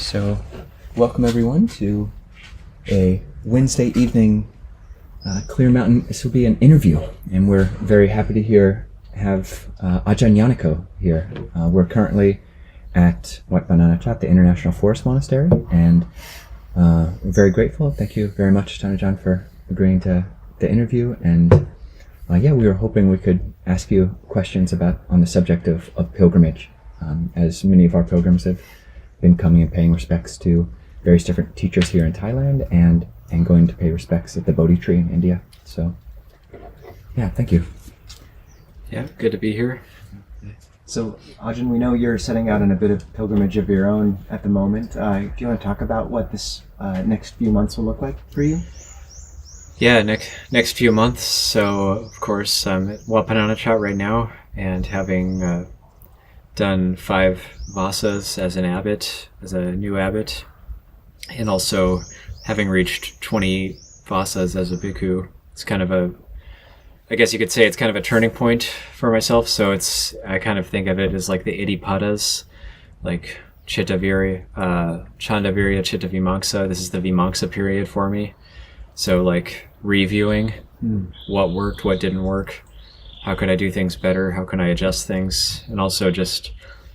So, welcome everyone to a Wednesday evening Clear Mountain. This will be an interview, and we're very happy to have Ajahn Nyaniko here. We're currently at Wat Bananachat, the International Forest Monastery, and we're very grateful. Thank you very much, Ajahn, for agreeing to the interview. And we were hoping we could ask you questions on the subject of pilgrimage, as many of our pilgrims have been coming and paying respects to various different teachers here in Thailand and going to pay respects at the Bodhi tree in India. So, thank you. Yeah, good to be here. So, Ajahn, we know you're setting out on a bit of pilgrimage of your own at the moment. Do you want to talk about what this next few months will look like for you? Yeah, next few months. So, of course, I'm at Wat Bananachat right now, and having done 5 vasas as an abbot, as a new abbot, and also having reached 20 vasas as a bhikkhu. It's kind of I guess you could say it's kind of a turning point for myself. So I kind of think of it as like the Iddhipadas, like Chittavirya, Chandavirya, Chittavimamsa. This is the Vimamsa period for me. So like reviewing what worked, what didn't work, how could I do things better, how can I adjust things, and also just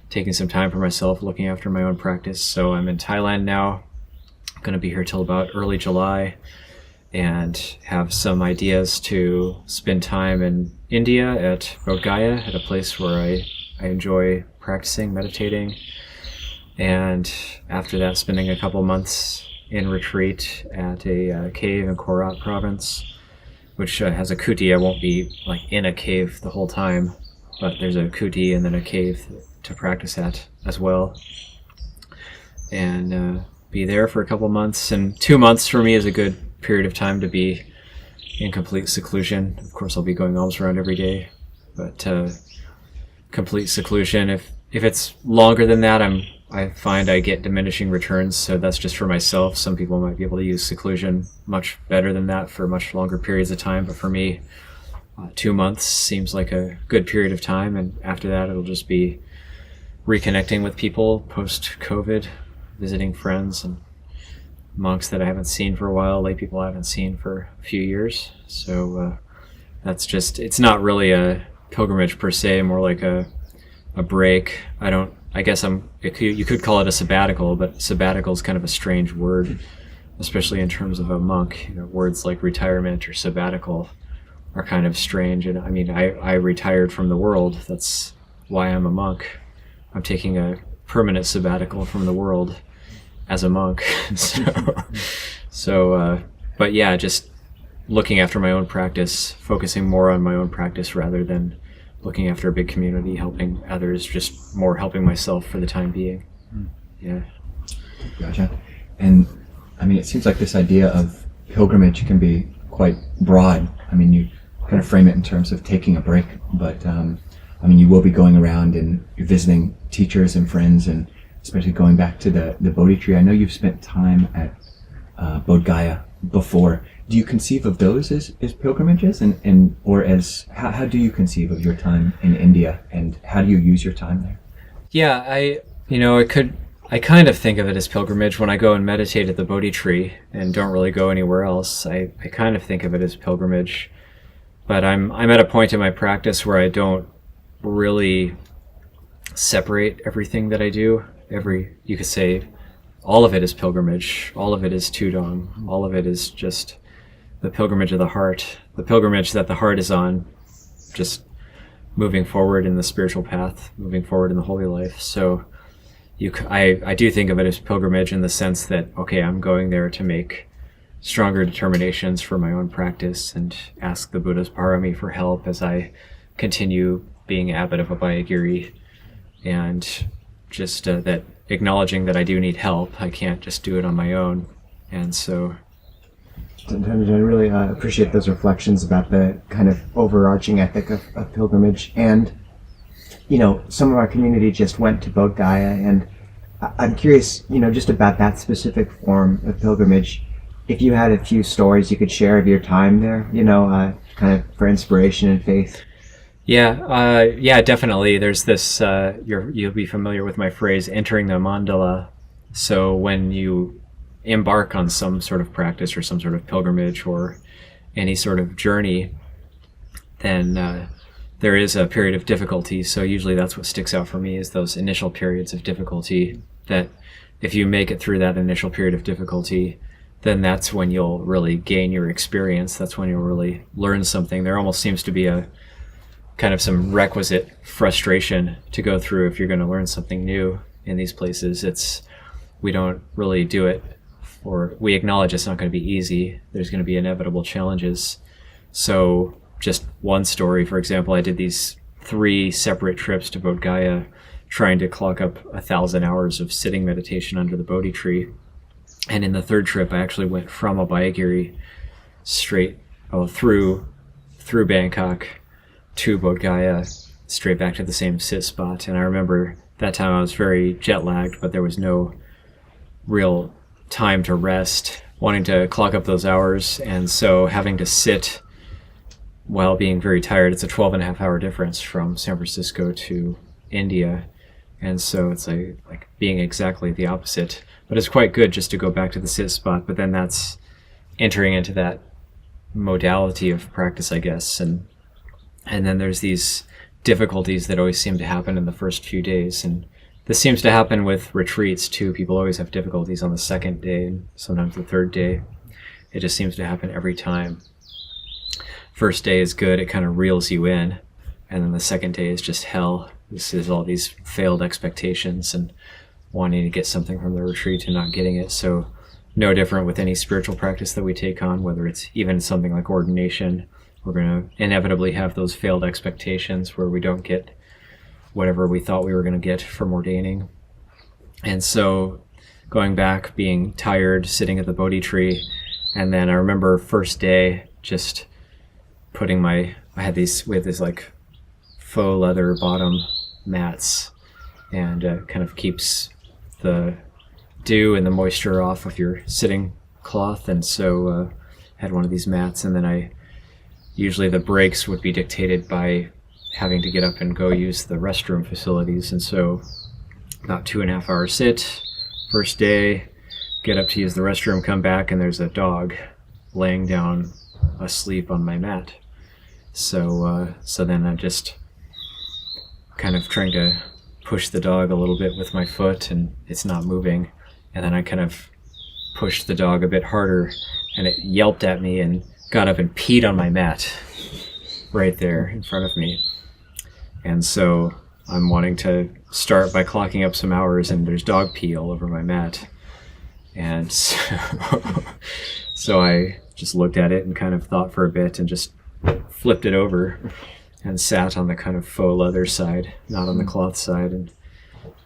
taking some time for myself, looking after my own practice. So I'm in Thailand now. I'm going to be here till about early July, and have some ideas to spend time in India at Bodh Gaya, at a place where I enjoy practicing, meditating, and after that spending a couple months in retreat at a cave in Korat province, which has a kuti. I won't be like in a cave the whole time, but there's a kuti and then a cave to practice at as well, and be there for a couple months. And 2 months for me is a good period of time to be in complete seclusion. Of course, I'll be going alms around every day, but complete seclusion. If it's longer than that, I find I get diminishing returns, so that's just for myself. Some people might be able to use seclusion much better than that for much longer periods of time, but for me, 2 months seems like a good period of time, and after that it'll just be reconnecting with people post-COVID, visiting friends and monks that I haven't seen for a while, lay people I haven't seen for a few years. So that's just, it's not really a pilgrimage per se, more like a break. You could call it a sabbatical, but sabbatical is kind of a strange word, especially in terms of a monk. Words like retirement or sabbatical are kind of strange. And I mean, I retired from the world. That's why I'm a monk. I'm taking a permanent sabbatical from the world as a monk. But yeah, just looking after my own practice, focusing more on my own practice rather than looking after a big community, helping others, just more helping myself for the time being. Yeah. Gotcha. And I mean, it seems like this idea of pilgrimage can be quite broad. I mean, you kind of frame it in terms of taking a break, but I mean, you will be going around and you're visiting teachers and friends, and especially going back to the Bodhi tree. I know you've spent time at Bodh Gaya before. Do you conceive of those as pilgrimages, or as how do you conceive of your time in India, and how do you use your time there? Yeah, I kind of think of it as pilgrimage when I go and meditate at the Bodhi tree and don't really go anywhere else. I kind of think of it as pilgrimage, but I'm at a point in my practice where I don't really separate everything that I do. You could say all of it is pilgrimage, all of it is Tudong, all of it is just the pilgrimage of the heart, the pilgrimage that the heart is on, just moving forward in the spiritual path, moving forward in the holy life. So I do think of it as pilgrimage in the sense that, okay, I'm going there to make stronger determinations for my own practice and ask the Buddha's parami for help as I continue being abbot of Abhayagiri, and just that acknowledging that I do need help. I can't just do it on my own. And so I really appreciate those reflections about the kind of overarching ethic of pilgrimage. And, some of our community just went to Bodh Gaya, and I'm curious, just about that specific form of pilgrimage. If you had a few stories you could share of your time there, kind of for inspiration and faith. Yeah, definitely. There's this, you'll be familiar with my phrase, entering the mandala So when you embark on some sort of practice or some sort of pilgrimage or any sort of journey, then there is a period of difficulty. So usually that's what sticks out for me, is those initial periods of difficulty, that if you make it through that initial period of difficulty, then that's when you'll really gain your experience. That's when you'll really learn something. There almost seems to be a kind of some requisite frustration to go through if you're going to learn something new in these places. We don't really do it, or we acknowledge it's not going to be easy. There's going to be inevitable challenges. So just one story, for example, I did these 3 separate trips to Bodh Gaya, trying to clock up 1,000 hours of sitting meditation under the Bodhi tree. And in the 3rd trip, I actually went from Abhayagiri straight through Bangkok to Bodh Gaya, straight back to the same sit spot. And I remember that time I was very jet lagged, but there was no real time to rest, wanting to clock up those hours, and so having to sit while being very tired. It's a 12.5-hour difference from San Francisco to India, and so it's like being exactly the opposite. But it's quite good just to go back to the sit spot, but then that's entering into that modality of practice, I guess, and then there's these difficulties that always seem to happen in the first few days. And this seems to happen with retreats too. People always have difficulties on the 2nd day and sometimes the 3rd day. It just seems to happen every time. First day is good, it kind of reels you in, and then the 2nd day is just hell. This is all these failed expectations and wanting to get something from the retreat and not getting it. So no different with any spiritual practice that we take on, whether it's even something like ordination. We're going to inevitably have those failed expectations where we don't get whatever we thought we were going to get from ordaining. And so going back, being tired, sitting at the Bodhi tree, and then I remember first day just putting we had these like faux leather bottom mats, and kind of keeps the dew and the moisture off of your sitting cloth. And so had one of these mats, and then usually the breaks would be dictated by having to get up and go use the restroom facilities. And so about 2.5-hour sit, first day, get up to use the restroom, come back, and there's a dog laying down asleep on my mat. So then I'm just kind of trying to push the dog a little bit with my foot, and it's not moving. And then I kind of pushed the dog a bit harder, and it yelped at me and got up and peed on my mat right there in front of me. And so I'm wanting to start by clocking up some hours, and there's dog pee all over my mat. And so I just looked at it and kind of thought for a bit and just flipped it over and sat on the kind of faux leather side, not on the cloth side,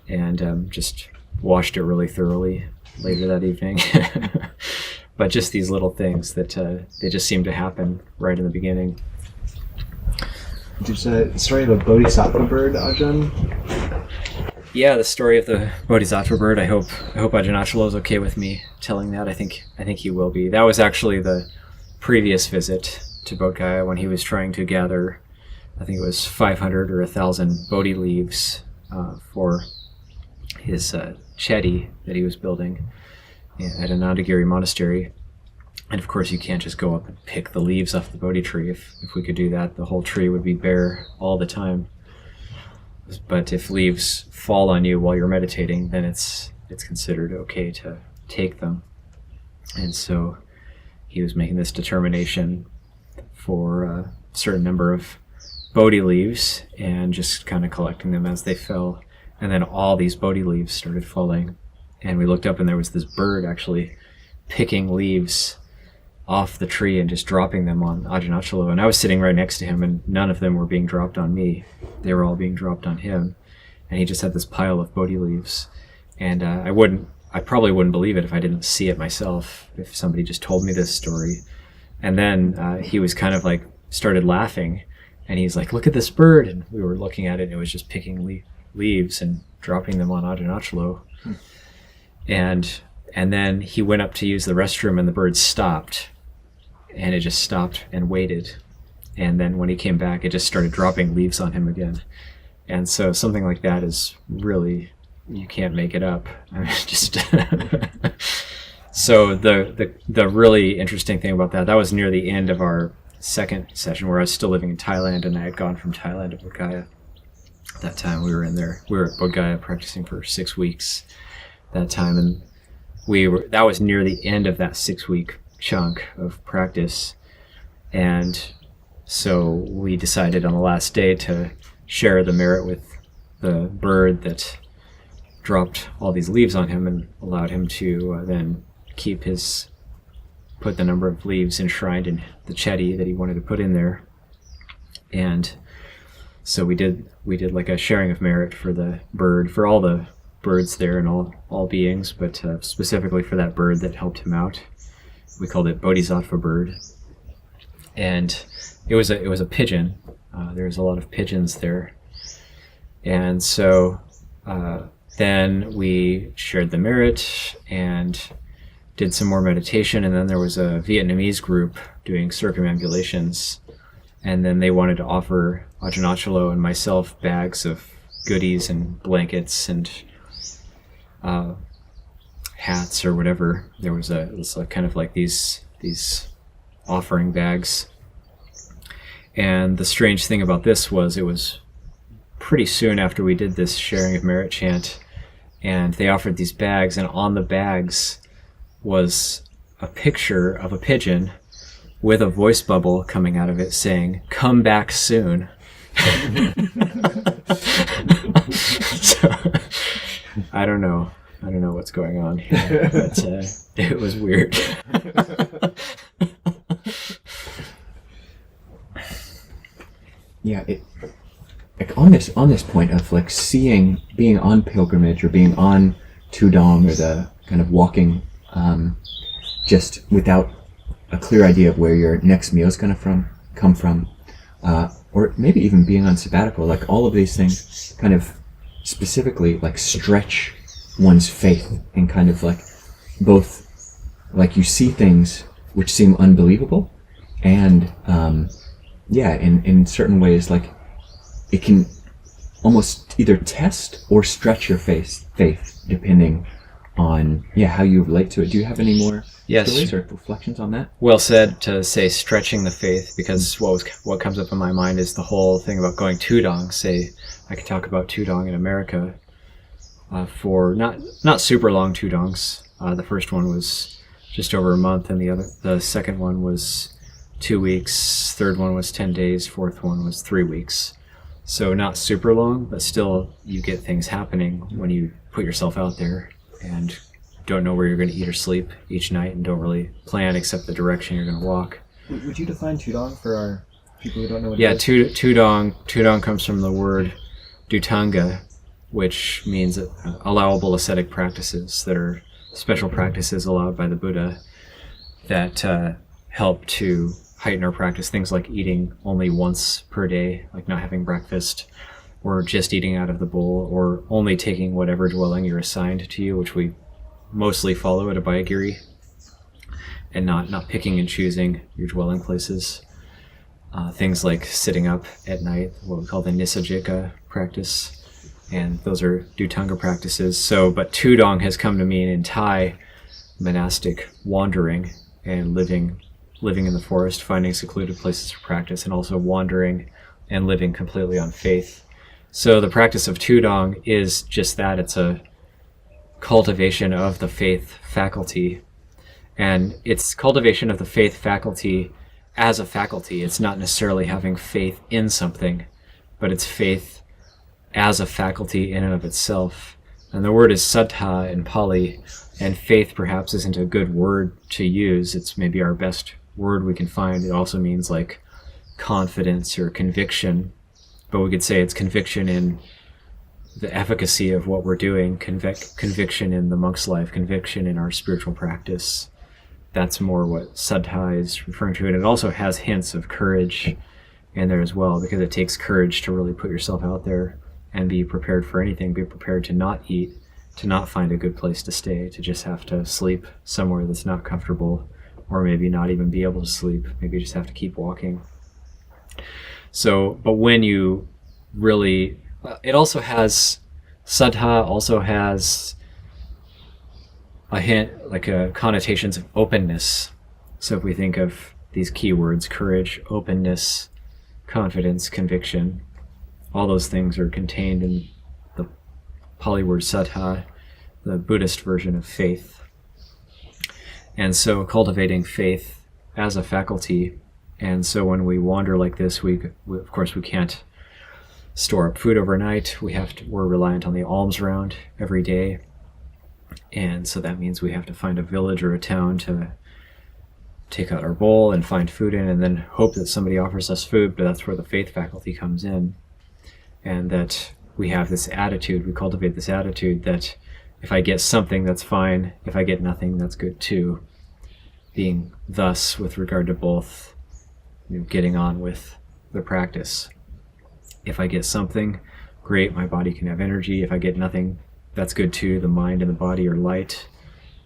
and just washed it really thoroughly later that evening. But just these little things that they just seem to happen right in the beginning. There's a story of a bodhisattva bird, Ajahn. Yeah, the story of the bodhisattva bird. I hope Ajahn Achalo is okay with me telling that. I think he will be. That was actually the previous visit to Bodh Gaya, when he was trying to gather, I think it was 500 or 1,000 Bodhi leaves for his chedi that he was building at Anandagiri Monastery. And of course you can't just go up and pick the leaves off the Bodhi tree. If we could do that, the whole tree would be bare all the time. But if leaves fall on you while you're meditating, then it's considered okay to take them. And so he was making this determination for a certain number of Bodhi leaves and just kind of collecting them as they fell. And then all these Bodhi leaves started falling. And we looked up, and there was this bird actually picking leaves off the tree and just dropping them on Ajahn Achalo. And I was sitting right next to him, and none of them were being dropped on me. They were all being dropped on him. And he just had this pile of Bodhi leaves. And I probably wouldn't believe it if I didn't see it myself, if somebody just told me this story. And then he was kind of like started laughing, and he's like, "Look at this bird." And we were looking at it, and it was just picking leaves and dropping them on Ajahn Achalo. And then he went up to use the restroom, and the bird stopped, and it just stopped and waited. And then when he came back, it just started dropping leaves on him again. And so something like that is really you can't make it up. I mean, just so the really interesting thing about that was near the end of our second session, where I was still living in Thailand, and I had gone from Thailand to Bodh Gaya. At that time we were at Bodh Gaya practicing for 6 weeks that time, and that was near the end of that 6-week chunk of practice. And so we decided on the last day to share the merit with the bird that dropped all these leaves on him and allowed him to then put the number of leaves enshrined in the chedi that he wanted to put in there. And so we did like a sharing of merit for the bird, for all the birds there and all beings, but specifically for that bird that helped him out. We called it Bodhisattva bird. And it was a pigeon. There was a lot of pigeons there. And so then we shared the merit and did some more meditation, and then there was a Vietnamese group doing circumambulations, and then they wanted to offer Ajahn and myself bags of goodies and blankets and hats or whatever. It was like kind of like these offering bags. And the strange thing about this was it was pretty soon after we did this sharing of merit chant, and they offered these bags, and on the bags was a picture of a pigeon with a voice bubble coming out of it saying, "Come back soon." So, I don't know what's going on here, but it was weird. Yeah, like on this point of like being on pilgrimage or being on Tudong, or the kind of walking just without a clear idea of where your next meal is going to come from, or maybe even being on sabbatical, like all of these things kind of specifically like stretch one's faith, and kind of like both like you see things which seem unbelievable, and in certain ways like it can almost either test or stretch your faith depending on how you relate to it. Do you have any more stories or reflections on that? Well said to say stretching the faith, because what comes up in my mind is the whole thing about going Tudong. Say I could talk about Tudong in America for not super long Tudongs. The first one was just over a month, and the second one was 2 weeks, third one was 10 days, fourth one was 3 weeks. So not super long, but still you get things happening when you put yourself out there and don't know where you're going to eat or sleep each night, and don't really plan except the direction you're going to walk. Would you define Tudong for our people who don't know what it is? Tudong comes from the word dutanga, which means allowable ascetic practices that are special practices allowed by the Buddha that help to heighten our practice. Things like eating only once per day, like not having breakfast, or just eating out of the bowl, or only taking whatever dwelling you're assigned to you, which we mostly follow at Abhayagiri, and not picking and choosing your dwelling places. Things like sitting up at night, what we call the Nisajika practice, and those are Dutanga practices. But Tudong has come to mean in Thai monastic wandering and living in the forest, finding secluded places to practice, and also wandering and living completely on faith. So the practice of Tudong is just that. It's a cultivation of the faith faculty, and it's cultivation of the faith faculty as a faculty. It's not necessarily having faith in something, but it's faith as a faculty in and of itself. And the word is saddha in Pali, and faith perhaps isn't a good word to use. It's maybe our best word we can find. It also means like confidence or conviction, but we could say it's conviction in the efficacy of what we're doing, conviction in the monk's life, conviction in our spiritual practice. That's more what saddha is referring to, and it also has hints of courage in there as well, because it takes courage to really put yourself out there and be prepared for anything. Be prepared to not eat, to not find a good place to stay, to just have to sleep somewhere that's not comfortable, or maybe not even be able to sleep. Maybe you just have to keep walking. So, but when you really, it also has Saddha also has a hint, like connotations of openness. So if we think of these keywords, courage, openness, confidence, conviction, all those things are contained in the Pali word saddha, the Buddhist version of faith. And so cultivating faith as a faculty. And so when we wander like this, we of course we can't store up food overnight. We're reliant on the alms round every day. And so that means we have to find a village or a town to take out our bowl and find food in, and then hope that somebody offers us food. But that's where the faith faculty comes in. And that we have this attitude, we cultivate this attitude that if I get something, that's fine. If I get nothing, that's good too. Being thus with regard to both, getting on with the practice. If I get something, great, my body can have energy. If I get nothing, that's good too. The mind and the body are light,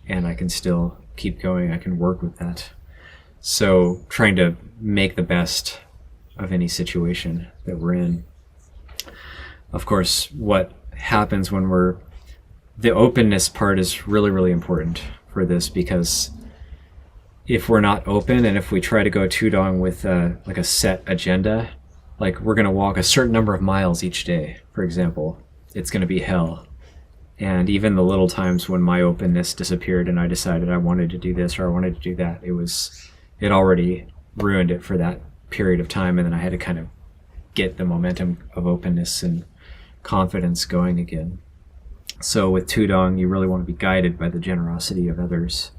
and I can still keep going. I can work with that. So trying to make the best of any situation that we're in. Of course, what happens when the openness part is really, really important for this, because if we're not open, and if we try to go Tudong with like a set agenda, like we're going to walk a certain number of miles each day, for example, it's going to be hell. And even the little times when my openness disappeared and I decided I wanted to do this or I wanted to do that, it already ruined it for that period of time. And then I had to kind of get the momentum of openness and confidence going again. So with Tudong, you really want to be guided by the generosity of others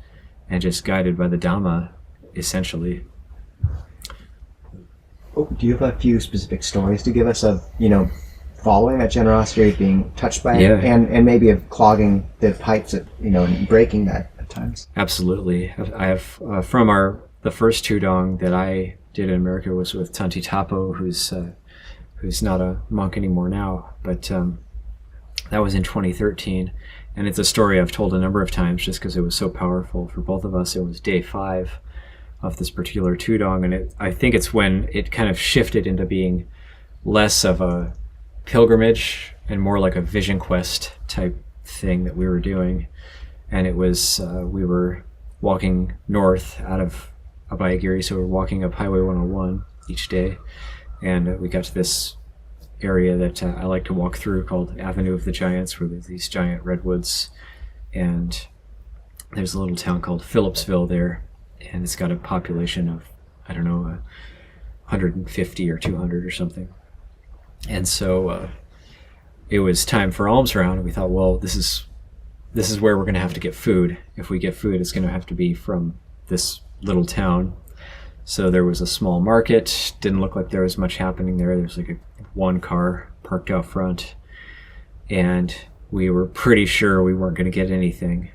and just guided by the Dhamma, essentially. Oh, do you have a few specific stories to give us of, following that generosity, being touched by it, and maybe of clogging the pipes, and breaking that at times? Absolutely. I have from the first Tudong that I did in America was with Tanti Tapo, who's not a monk anymore now, but that was in 2013, and it's a story I've told a number of times just because it was so powerful for both of us. It was day 5 of this particular Tudong, and I think it's when it kind of shifted into being less of a pilgrimage and more like a vision quest type thing that we were doing. And it was we were walking north out of Abhayagiri, so we were walking up Highway 101 each day, and we got to this area that I like to walk through called Avenue of the Giants, where there's these giant redwoods, and there's a little town called Phillipsville there, and it's got a population of, I don't know, 150 or 200 or something. And so it was time for alms round, and we thought, well, this is where we're going to have to get food. If we get food, it's going to have to be from this little town. So there was a small market. Didn't look like there was much happening there. There was like one car parked out front, and we were pretty sure we weren't going to get anything.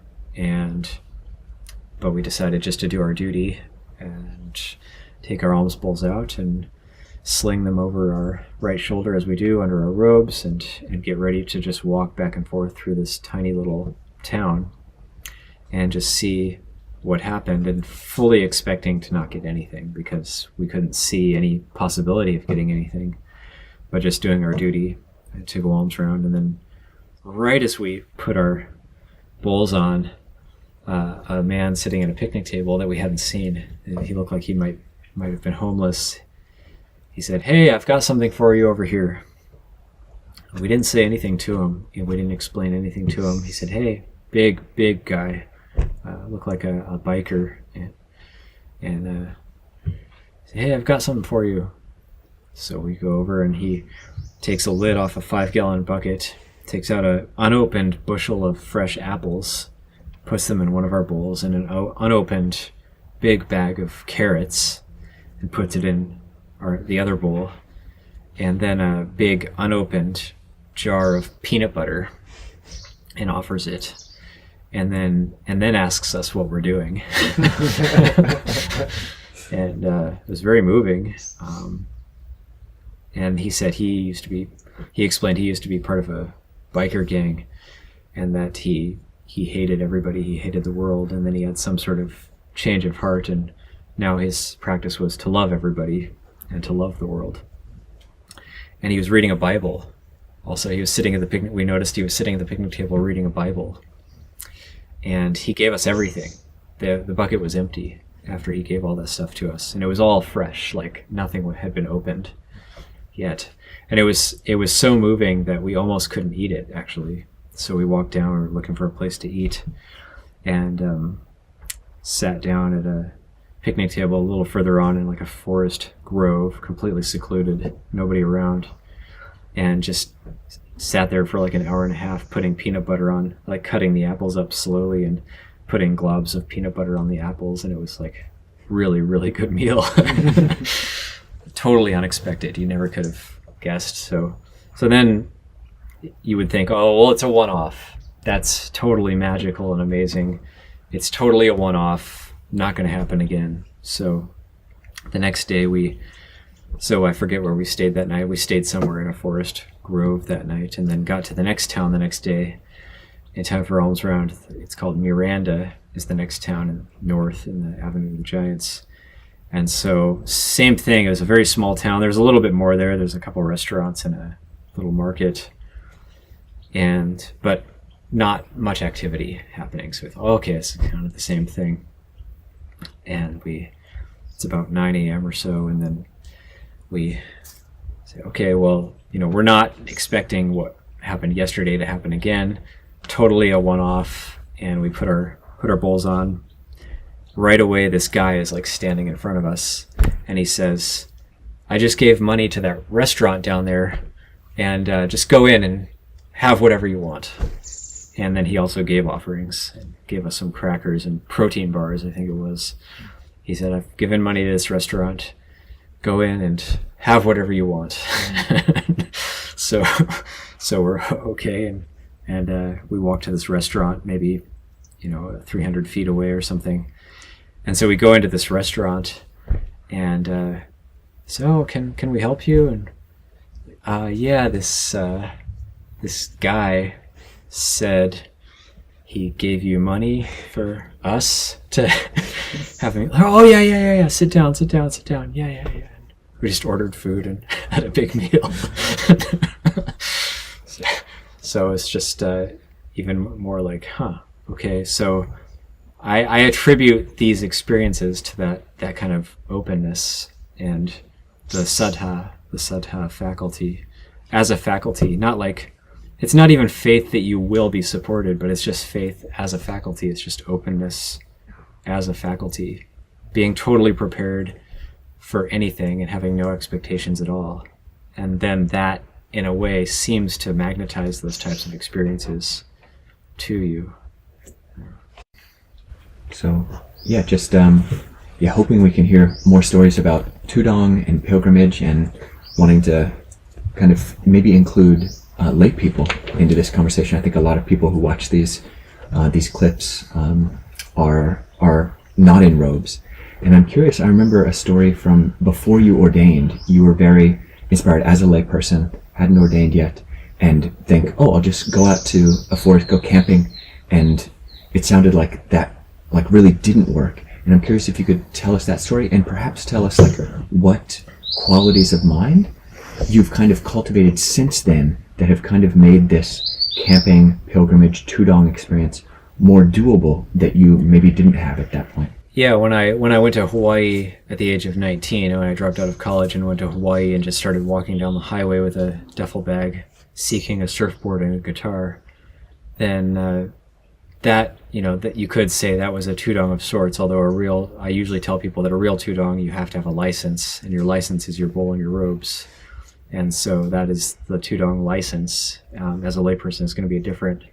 But we decided just to do our duty and take our alms bowls out and sling them over our right shoulder as we do under our robes, and get ready to just walk back and forth through this tiny little town and just see what happened, and fully expecting to not get anything because we couldn't see any possibility of getting anything, but just doing our duty to go alms round. And then right as we put our bowls on, a man sitting at a picnic table that we hadn't seen, he looked like he might have been homeless. He said, "Hey, I've got something for you over here." We didn't say anything to him. We didn't explain anything to him. He said, "Hey, big guy, looked like a biker," and said, "Hey, I've got something for you." So we go over, and he takes a lid off a 5-gallon bucket, takes out an unopened bushel of fresh apples, puts them in one of our bowls, and an unopened big bag of carrots, and puts it in the other bowl, and then a big unopened jar of peanut butter, and offers it, and then asks us what we're doing. And it was very moving. And he said he explained he used to be part of a biker gang, and that he hated everybody, he hated the world, and then he had some sort of change of heart, and now his practice was to love everybody and to love the world. And he was reading a Bible also he was sitting at the picnic. We noticed he was sitting at the picnic table reading a Bible, and he gave us everything. The bucket was empty after he gave all that stuff to us, and it was all fresh, like nothing had been opened yet. And it was so moving that we almost couldn't eat it, actually. So we walked down, we were looking for a place to eat, and sat down at a picnic table a little further on in like a forest grove, completely secluded, nobody around, and just sat there for like an hour and a half putting peanut butter on, like cutting the apples up slowly and putting globs of peanut butter on the apples. And it was like really, really good meal. Totally unexpected. You never could have guessed. So then you would think, oh, well, it's a one-off. That's totally magical and amazing. It's totally a one-off, not going to happen again. So the next day I forget where we stayed that night. We stayed somewhere in a forest grove that night, and then got to the next town the next day in time for alms round. It's called Miranda, is the next town north in the Avenue of the Giants. And so same thing, it was a very small town. There's a little bit more there. There's a couple restaurants and a little market, but not much activity happening. So we thought, okay, it's kind of the same thing. And it's about 9 a.m. or so, and then we say, okay, well, we're not expecting what happened yesterday to happen again. Totally a one-off. And we put our bowls on. Right away, this guy is like standing in front of us, and he says, I just gave money to that restaurant down there, and just go in and have whatever you want. And then he also gave offerings and gave us some crackers and protein bars, I think it was. He said, I've given money to this restaurant. Go in and have whatever you want. So we're okay. And we walked to this restaurant, maybe, 300 feet away or something. And so we go into this restaurant, and so can we help you? And yeah, this guy said he gave you money for us to have him. Oh yeah. Sit down. Yeah. We just ordered food and had a big meal. So it's just even more like, okay. So I attribute these experiences to that kind of openness and the saddha faculty as a faculty, not like, it's not even faith that you will be supported, but it's just faith as a faculty. It's just openness as a faculty, being totally prepared for anything and having no expectations at all. And then that, in a way, seems to magnetize those types of experiences to you. So, yeah, just hoping we can hear more stories about Tudong and pilgrimage, and wanting to kind of maybe include lay people into this conversation. I think a lot of people who watch these clips are not in robes. And I'm curious, I remember a story from before you ordained. You were very inspired as a layperson, hadn't ordained yet, and think, I'll just go out to a forest, go camping, and it sounded like that really didn't work. And I'm curious if you could tell us that story, and perhaps tell us what qualities of mind you've kind of cultivated since then that have kind of made this camping, pilgrimage, Tudong experience more doable that you maybe didn't have at that point. Yeah, when I went to Hawaii at the age of 19, when I dropped out of college and went to Hawaii and just started walking down the highway with a duffel bag, seeking a surfboard and a guitar, then that you could say that was a Tudong of sorts. Although I usually tell people that a real Tudong, you have to have a license, and your license is your bowl and your robes. And so that is the Tudong license. As a layperson, it's going to be a different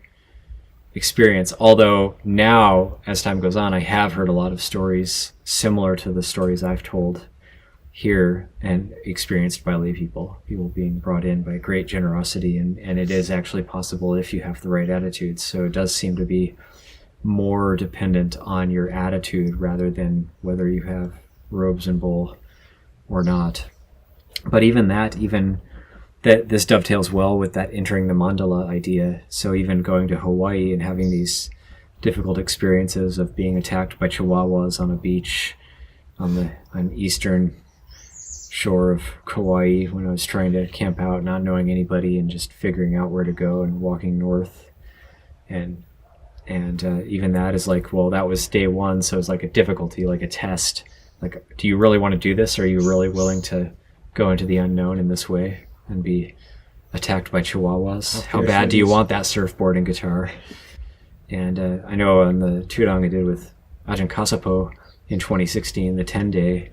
experience. Although now, as time goes on, I have heard a lot of stories similar to the stories I've told here and experienced by lay people being brought in by great generosity. And it is actually possible if you have the right attitude. So it does seem to be more dependent on your attitude rather than whether you have robes and bowl or not. But even that this dovetails well with that entering the mandala idea. So even going to Hawaii and having these difficult experiences of being attacked by chihuahuas on a beach on eastern shore of Kauai when I was trying to camp out, not knowing anybody and just figuring out where to go and walking north. And even that is like, well, that was day one, so it's like a difficulty, like a test. Like, do you really want to do this? Are you really willing to go into the unknown in this way and be attacked by chihuahuas? How bad do you want that surfboard and guitar? And I know on the Tudong I did with Ajahn Kasapo in 2016, the 10-day,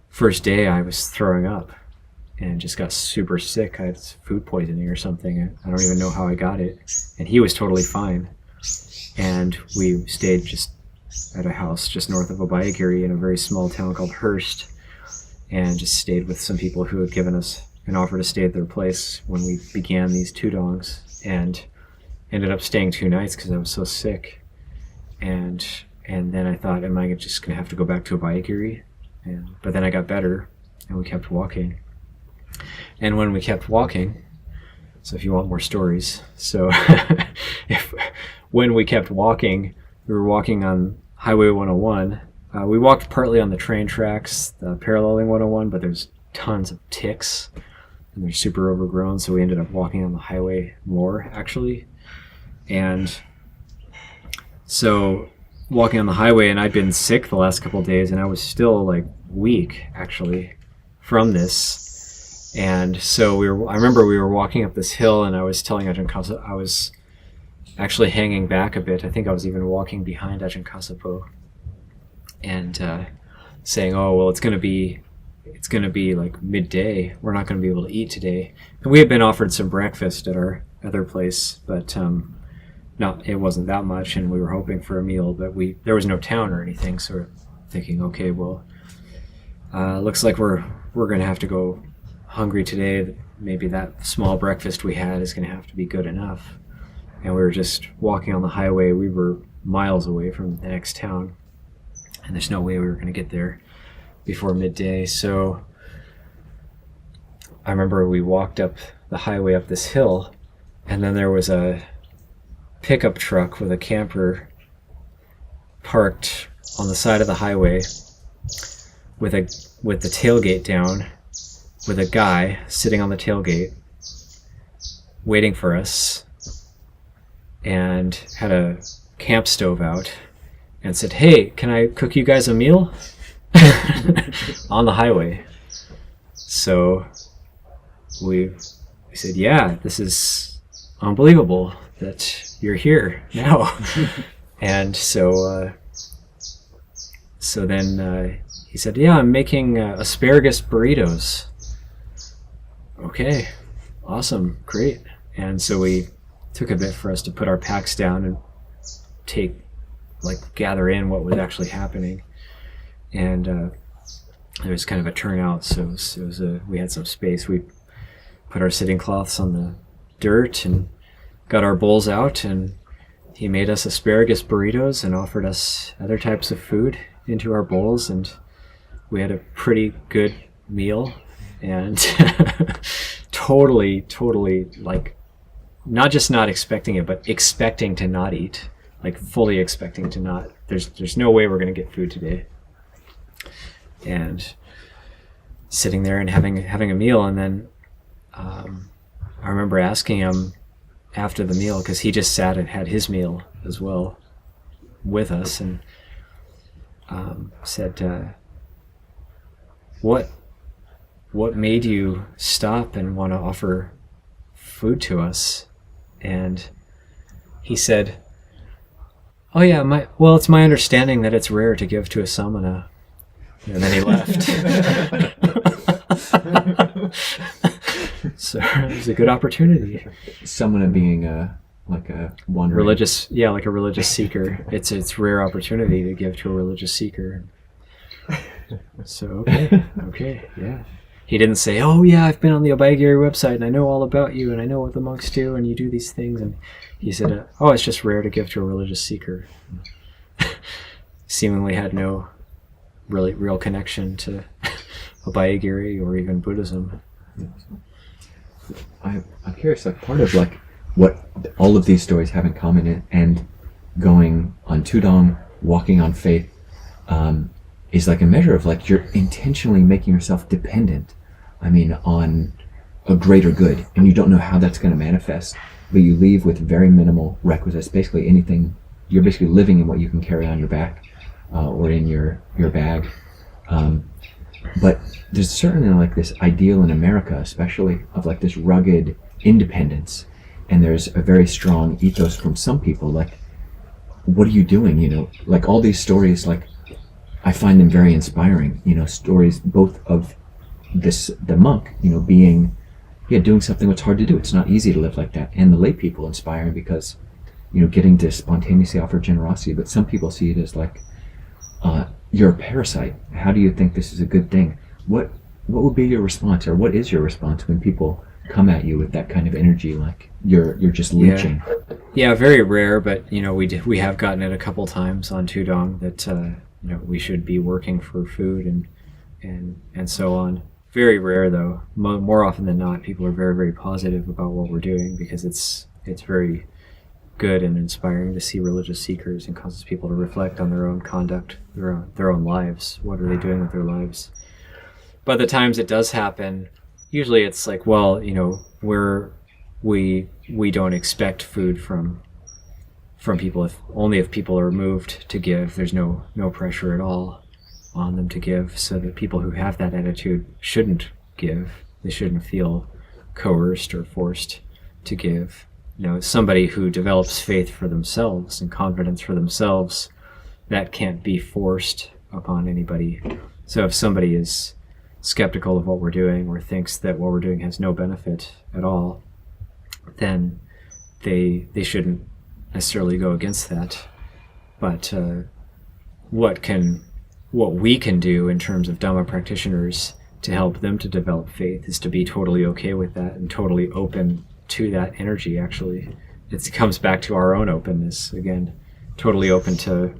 first day I was throwing up and just got super sick. I had food poisoning or something. I don't even know how I got it. And he was totally fine. And we stayed just at a house just north of Obayagiri in a very small town called Hearst, and just stayed with some people who had given us an offer to stay at their place when we began these Tudongs, and ended up staying 2 nights because I was so sick. And then I thought, am I just going to have to go back to Obayagiri? But then I got better, and we kept walking. And when we kept walking, so if you want more stories, so when we kept walking, we were walking on Highway 101. We walked partly on the train tracks, paralleling 101, but there's tons of ticks, and they're super overgrown, so we ended up walking on the highway more, actually. And so walking on the highway, and I'd been sick the last couple of days, and I was still like weak, actually, from this. And so I remember we were walking up this hill, and I was telling Ajahn Kasapo, I was actually hanging back a bit. I think I was even walking behind Ajahn Kasapo, and saying, oh, well, it's going to be like midday. We're not going to be able to eat today. And we had been offered some breakfast at our other place, but it wasn't that much, and we were hoping for a meal, but there was no town or anything, so we're thinking, okay, well, looks like we're going to have to go hungry today. Maybe that small breakfast we had is going to have to be good enough. And we were just walking on the highway. We were miles away from the next town, and there's no way we were going to get there before midday. So I remember we walked up the highway up this hill, and then there was a pickup truck with a camper parked on the side of the highway with the tailgate down, with a guy sitting on the tailgate waiting for us, and had a camp stove out and said, hey, can I cook you guys a meal? On the highway. So we said, yeah, this is unbelievable that you're here now. And so then he said, yeah, I'm making asparagus burritos. Okay, awesome, great. And so we took a bit for us to put our packs down and gather in what was actually happening. And there was kind of a turnout, so we had some space. We put our sitting cloths on the dirt and got our bowls out, and he made us asparagus burritos and offered us other types of food into our bowls, and we had a pretty good meal, and totally like not just not expecting it, but expecting to not eat, like fully expecting to not. There's no way we're going to get food today. And sitting there and having a meal, and then I remember asking him after the meal, because he just sat and had his meal as well with us, and said, what made you stop and want to offer food to us? And he said, oh yeah, it's my understanding that it's rare to give to a samana. And then he left. So it was a good opportunity. Samana being like a wandering religious, like a religious seeker. It's rare opportunity to give to a religious seeker. So okay, yeah. He didn't say, oh yeah, I've been on the Obayagiri website and I know all about you and I know what the monks do and you do these things. And he said, oh, it's just rare to give to a religious seeker. Seemingly had no real connection to Obayagiri or even Buddhism. I'm curious, like part of like what all of these stories have in common, and going on Tudong, walking on faith, is like a measure of like you're intentionally making yourself dependent I mean, on a greater good, and you don't know how that's going to manifest, but you leave with very minimal requisites. Basically anything, you're basically living in what you can carry on your back or in your bag. But there's certainly like this ideal in America, especially, of like this rugged independence, and there's a very strong ethos from some people, like, what are you doing, you know, like all these stories, like I find them very inspiring, you know, stories both of the monk, you know, doing something that's hard to do. It's not easy to live like that, and the lay people inspiring because, you know, getting to spontaneously offer generosity. But some people see it as like, you're a parasite. How do you think this is a good thing? What would be your response, or what is your response when people come at you with that kind of energy, like you're just leeching? Yeah, very rare, but you know, we have gotten it a couple times on Tudong that you know, we should be working for food and so on. Very rare though. More often than not, people are very, very positive about what we're doing because it's very good and inspiring to see religious seekers, and causes people to reflect on their own conduct, their own lives. What are they doing with their lives? But the times it does happen, usually it's like, well, you know, we don't expect food from people, if people are moved to give. There's no pressure at all on them to give, so that people who have that attitude shouldn't give. They shouldn't feel coerced or forced to give. You know, somebody who develops faith for themselves and confidence for themselves, that can't be forced upon anybody. So if somebody is skeptical of what we're doing, or thinks that what we're doing has no benefit at all, then they shouldn't necessarily go against that. But what we can do in terms of Dhamma practitioners to help them to develop faith is to be totally okay with that and totally open to that energy. Actually, it comes back to our own openness again, totally open to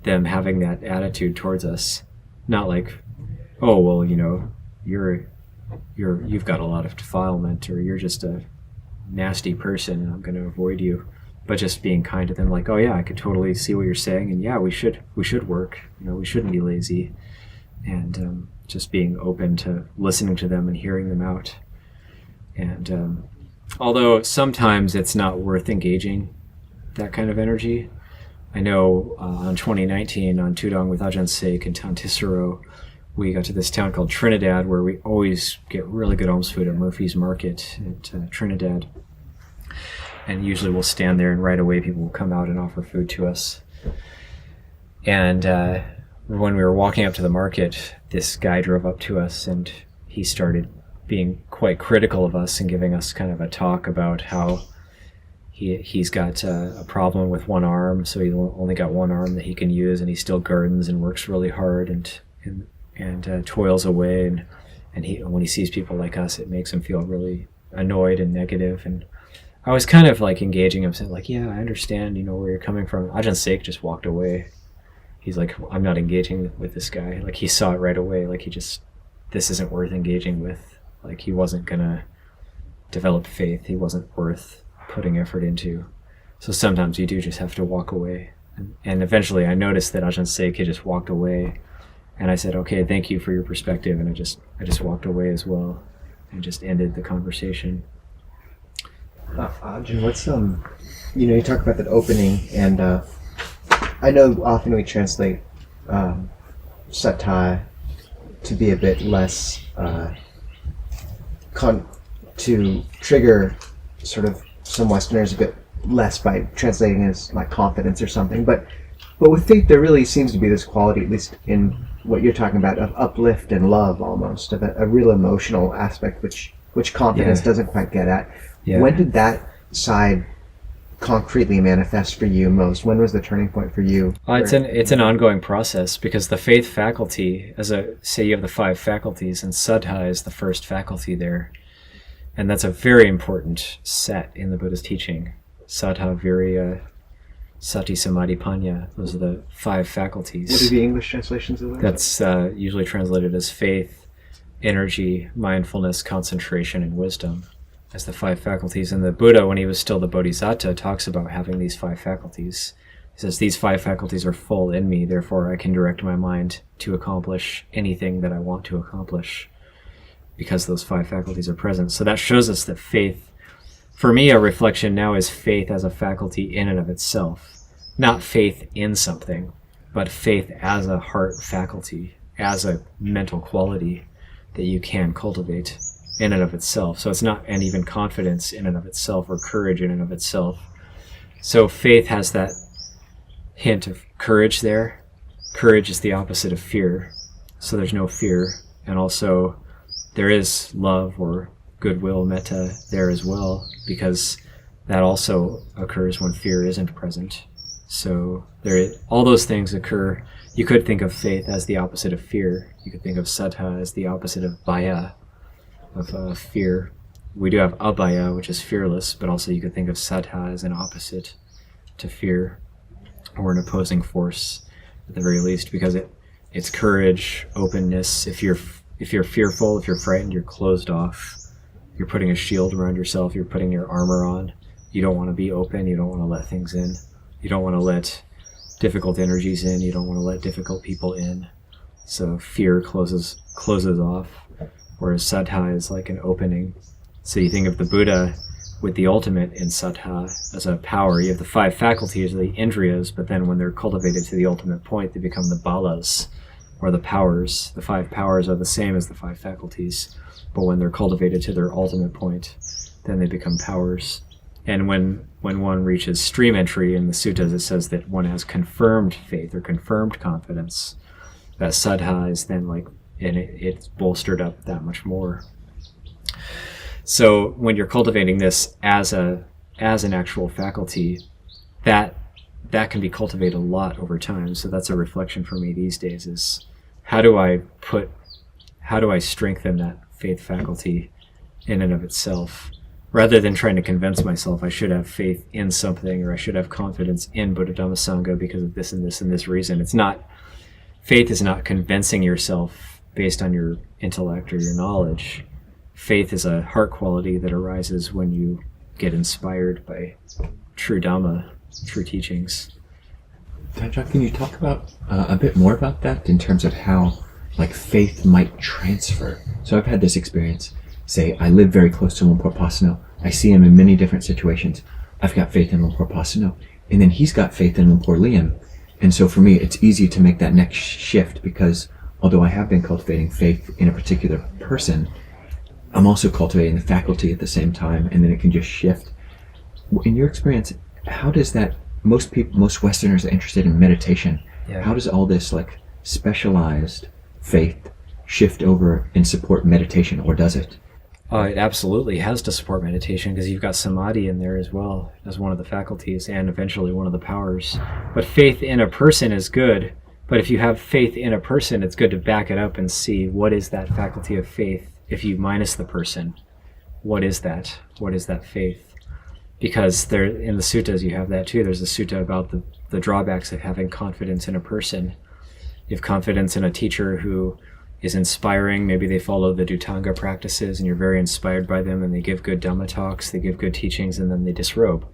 them having that attitude towards us. Not like, oh, well, you know, you've got a lot of defilement, or you're just a nasty person and I'm going to avoid you. But just being kind to them, like, oh yeah, I could totally see what you're saying, and yeah, we should work, you know, we shouldn't be lazy, and just being open to listening to them and hearing them out. And although sometimes it's not worth engaging that kind of energy. I know on 2019 on Tudong with Ajahn Sek and Tantisaro, we got to this town called Trinidad, where we always get really good alms food at Murphy's Market at Trinidad. And usually we'll stand there, and right away people will come out and offer food to us. And when we were walking up to the market, this guy drove up to us, and he started being quite critical of us and giving us kind of a talk about how he's got a problem with one arm, so he's only got one arm that he can use, and he still gardens and works really hard and toils away, and when he sees people like us, it makes him feel really annoyed and negative. And I was kind of like engaging him, saying like, yeah, I understand, you know, where you're coming from. Ajahn Sek just walked away. He's like, I'm not engaging with this guy. Like, he saw it right away. Like, this isn't worth engaging with. Like, he wasn't gonna develop faith. He wasn't worth putting effort into. So sometimes you do just have to walk away. And eventually I noticed that Ajahn Sek had just walked away, and I said, okay, thank you for your perspective. And I just walked away as well, and just ended the conversation. Ajahn, what's you know, you talk about that opening, and I know often we translate sattva to be a bit less to trigger sort of some Westerners a bit less by translating as like confidence or something, but with faith there really seems to be this quality, at least in what you're talking about, of uplift and love, almost of a real emotional aspect which confidence doesn't quite get at. Yeah. When did that side concretely manifest for you most? When was the turning point for you? It's an ongoing process, because the faith faculty, say you have the 5 faculties, and Saddha is the first faculty there, and that's a very important set in the Buddha's teaching. Saddha, Virya, Sati, Samadhi, Panya. Those are the 5 faculties. What are the English translations of those? That's usually translated as faith, energy, mindfulness, concentration, and wisdom, as the 5 faculties. And the Buddha, when he was still the Bodhisattva, talks about having these 5 faculties. He says, these 5 faculties are full in me, therefore I can direct my mind to accomplish anything that I want to accomplish. because those 5 faculties are present. So that shows us that faith, for me, a reflection now is faith as a faculty in and of itself. Not faith in something, but faith as a heart faculty, as a mental quality that you can cultivate in and of itself. So it's not, and even confidence in and of itself, or courage in and of itself. So faith has that hint of courage there. Courage is the opposite of fear. So there's no fear. And also there is love or goodwill, metta, there as well, because that also occurs when fear isn't present. So all those things occur. You could think of faith as the opposite of fear. You could think of saddha as the opposite of bhaya, of fear. We do have abhaya, which is fearless, but also you could think of saddha as an opposite to fear, or an opposing force at the very least, because it's courage, openness. If you're fearful, if you're frightened, you're closed off. You're putting a shield around yourself. You're putting your armor on. You don't want to be open. You don't want to let things in. You don't want to let difficult energies in. You don't want to let difficult people in. So fear closes off, whereas saddha is like an opening. So you think of the Buddha with the ultimate in saddha as a power. You have the 5 faculties, the indriyas, but then when they're cultivated to the ultimate point, they become the balas, or the powers. The 5 powers are the same as the 5 faculties, but when they're cultivated to their ultimate point, then they become powers. And when one reaches stream entry in the suttas, it says that one has confirmed faith or confirmed confidence. That saddha is then it's bolstered up that much more. So when you're cultivating this as an actual faculty, that can be cultivated a lot over time. So that's a reflection for me these days, is how do I strengthen that faith faculty in and of itself, rather than trying to convince myself I should have faith in something, or I should have confidence in Buddha Dhamma Sangha because of this and this and this reason. Faith is not convincing yourself based on your intellect or your knowledge. Faith is a heart quality that arises when you get inspired by true Dhamma, true teachings. Ajahn, can you talk about a bit more about that in terms of how faith might transfer? So I've had this experience. Say I live very close to Lumpur Pasano. I see him in many different situations. I've got faith in Lumpur Pasano, and then he's got faith in Lumpur Liam. And so for me, it's easy to make that next shift, because although I have been cultivating faith in a particular person, I'm also cultivating the faculty at the same time, and then it can just shift. In your experience, how does that, most Westerners are interested in meditation. Yeah. How does all this specialized faith shift over and support meditation, or does it? It absolutely has to support meditation, because you've got samadhi in there as well as one of the faculties, and eventually one of the powers. But faith in a person is good. But if you have faith in a person, it's good to back it up and see what is that faculty of faith. If you minus the person, what is that? What is that faith? Because there, in the suttas, you have that too. There's a sutta about the drawbacks of having confidence in a person. You have confidence in a teacher who is inspiring. Maybe they follow the Dhutanga practices and you're very inspired by them, and they give good Dhamma talks, they give good teachings, and then they disrobe.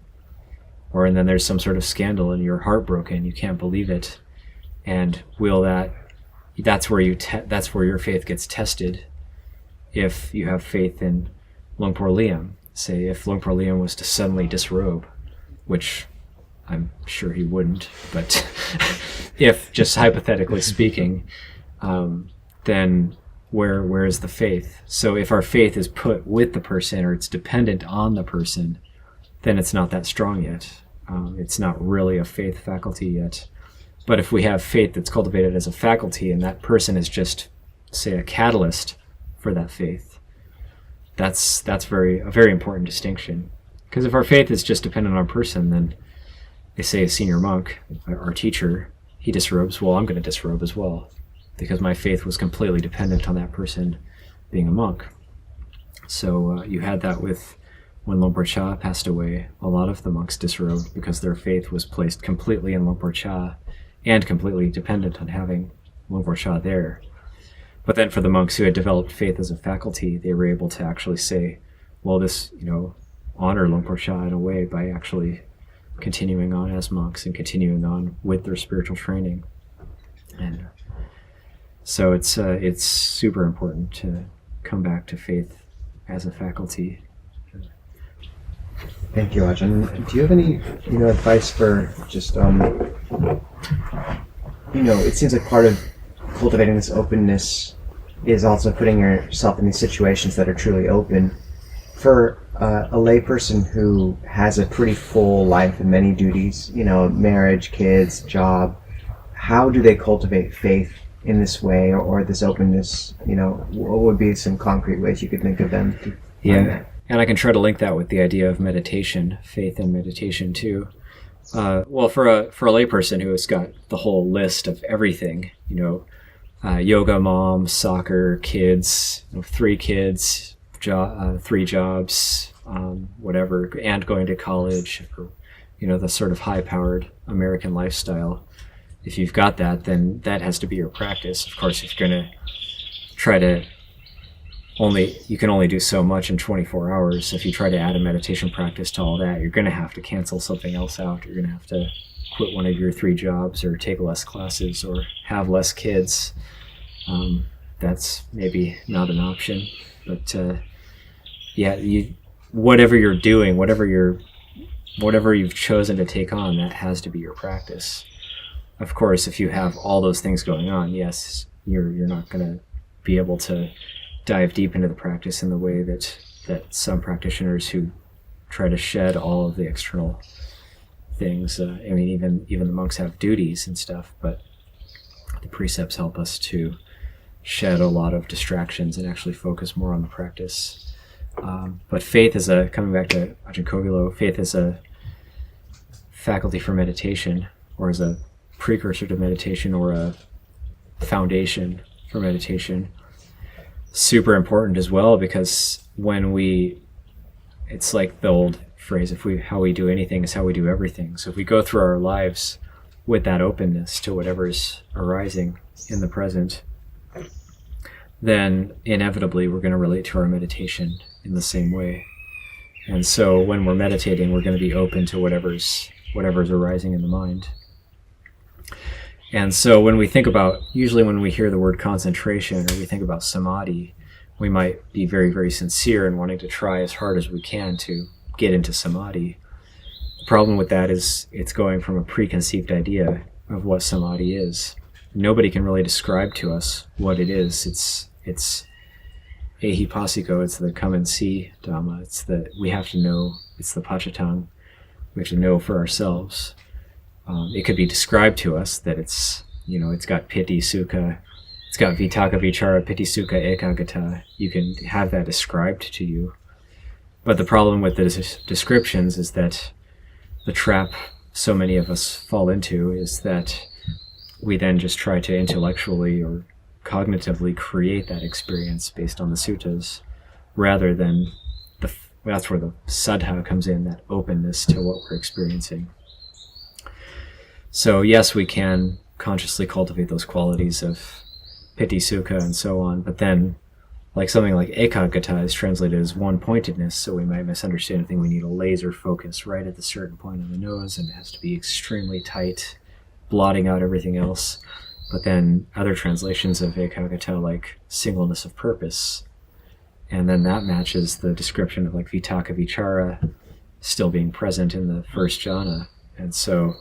And then there's some sort of scandal and you're heartbroken, you can't believe it. And that's where your faith gets tested. If you have faith in Lumpur Liam, say if Lumpur Liam was to suddenly disrobe, which I'm sure he wouldn't, but if, just hypothetically speaking, then where is the faith? So if our faith is put with the person, or it's dependent on the person, then it's not that strong yet. It's not really a faith faculty yet. But if we have faith that's cultivated as a faculty, and that person is just, say, a catalyst for that faith, that's a very important distinction. Because if our faith is just dependent on our person, then they say a senior monk, our teacher, he disrobes, well, I'm going to disrobe as well, because my faith was completely dependent on that person being a monk. So you had that with when Lumpur Cha passed away. A lot of the monks disrobed because their faith was placed completely in Lumpur Cha and completely dependent on having Lumpur Cha there. But then for the monks who had developed faith as a faculty, they were able to actually say, well, this, honor Lumpur Cha in a way by actually continuing on as monks and continuing on with their spiritual training. And so it's super important to come back to faith as a faculty. Thank you, Ajahn. Do you have any, advice for just, it seems like part of cultivating this openness is also putting yourself in these situations that are truly open. For a layperson who has a pretty full life and many duties, marriage, kids, job, how do they cultivate faith in this way or this openness? What would be some concrete ways you could think of them to find that? And I can try to link that with the idea of meditation, faith and meditation too. Well, for a layperson who has got the whole list of everything, yoga, mom, soccer, kids, 3 kids, 3 jobs, whatever, and going to college, or, the sort of high-powered American lifestyle. If you've got that, then that has to be your practice. Of course, if you're going to try to you can only do so much in 24 hours. If you try to add a meditation practice to all that, you're going to have to cancel something else out. You're going to have to quit one of your 3 jobs or take less classes or have less kids. That's maybe not an option. But whatever you're doing, whatever you've chosen to take on, that has to be your practice. Of course, if you have all those things going on, yes, you're not going to be able to dive deep into the practice in the way that some practitioners who try to shed all of the external things. Even the monks have duties and stuff, but the precepts help us to shed a lot of distractions and actually focus more on the practice. But faith is coming back to Ajahn Kogilo, faith is a faculty for meditation, or as a precursor to meditation, or a foundation for meditation. Super important as well, because it's like the old phrase, how we do anything is how we do everything. So if we go through our lives with that openness to whatever's arising in the present, then inevitably we're going to relate to our meditation in the same way. And so when we're meditating, we're going to be open to whatever's arising in the mind. And so when we usually when we hear the word concentration, or we think about samadhi, we might be very, very sincere in wanting to try as hard as we can to get into samadhi. The problem with that is it's going from a preconceived idea of what samadhi is. Nobody can really describe to us what it is. It's ehipassiko, it's the come and see Dhamma. We have to know, it's the pachatang. We have to know for ourselves. It could be described to us that it's got piti, sukha, it's got vitaka, vichara, piti, sukha, ekagata. You can have that described to you. But the problem with the descriptions is that the trap so many of us fall into is that we then just try to intellectually or cognitively create that experience based on the suttas, rather than that's where the saddha comes in, that openness to what we're experiencing. So yes, we can consciously cultivate those qualities of piti, sukha, and so on, but then something like ekagata is translated as one-pointedness, so we might misunderstand and think we need a laser focus right at the certain point on the nose, and it has to be extremely tight, blotting out everything else. But then other translations of ekagata, like singleness of purpose, and then that matches the description of vitaka, vichara still being present in the first jhana. And so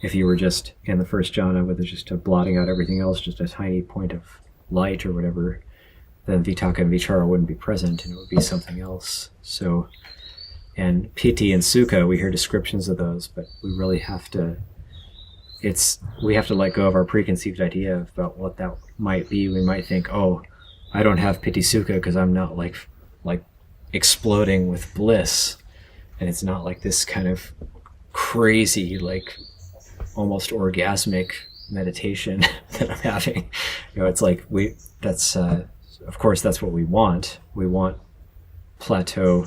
if you were just in the first jhana with just a blotting out everything else, just a tiny point of light or whatever, then vitaka and vichara wouldn't be present, and it would be something else. So, and piti and sukha, we hear descriptions of those, but we really have to let go of our preconceived idea about what that might be. We might think, oh, I don't have piti sukha because I'm not like exploding with bliss, and it's not like this kind of crazy, almost orgasmic meditation that I'm having. It's of course that's what we want. We want plateau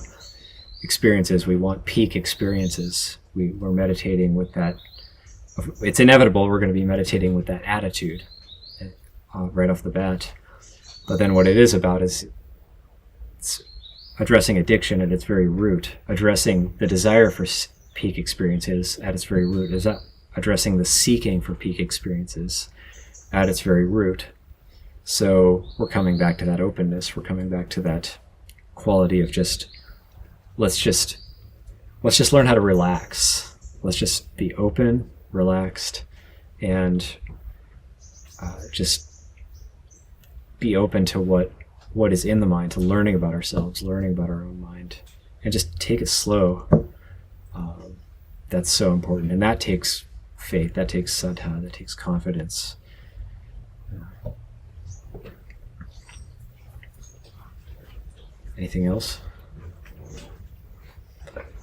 experiences. We want peak experiences. We're meditating with that. It's inevitable we're going to be meditating with that attitude right off the bat. But then what it is about is it's addressing addiction at its very root, addressing the desire for peak experiences at its very root, is addressing the seeking for peak experiences at its very root. So we're coming back to that openness. We're coming back to that quality of let's just learn how to relax. Let's just be open, relaxed, and just be open to what is in the mind, to learning about ourselves, learning about our own mind, and just take it slow. That's so important, and that takes faith, that takes saddha, that takes confidence. Anything else?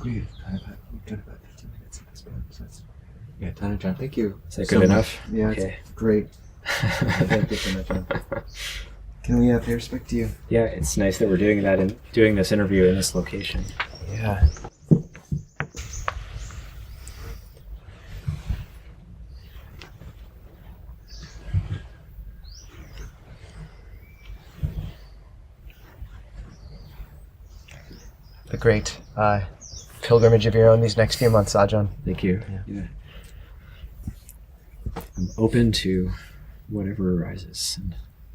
We've got about 15 minutes at this point. So yeah, Tanna John, thank you. Is that so good much. enough? Yeah, Okay. it's great. Thank you so much, man. Can we pay respect to you? Yeah, it's nice that we're doing that and doing this interview in this location. Yeah. A great pilgrimage of your own these next few months, Ajahn. Thank you. Yeah. I'm open to whatever arises. And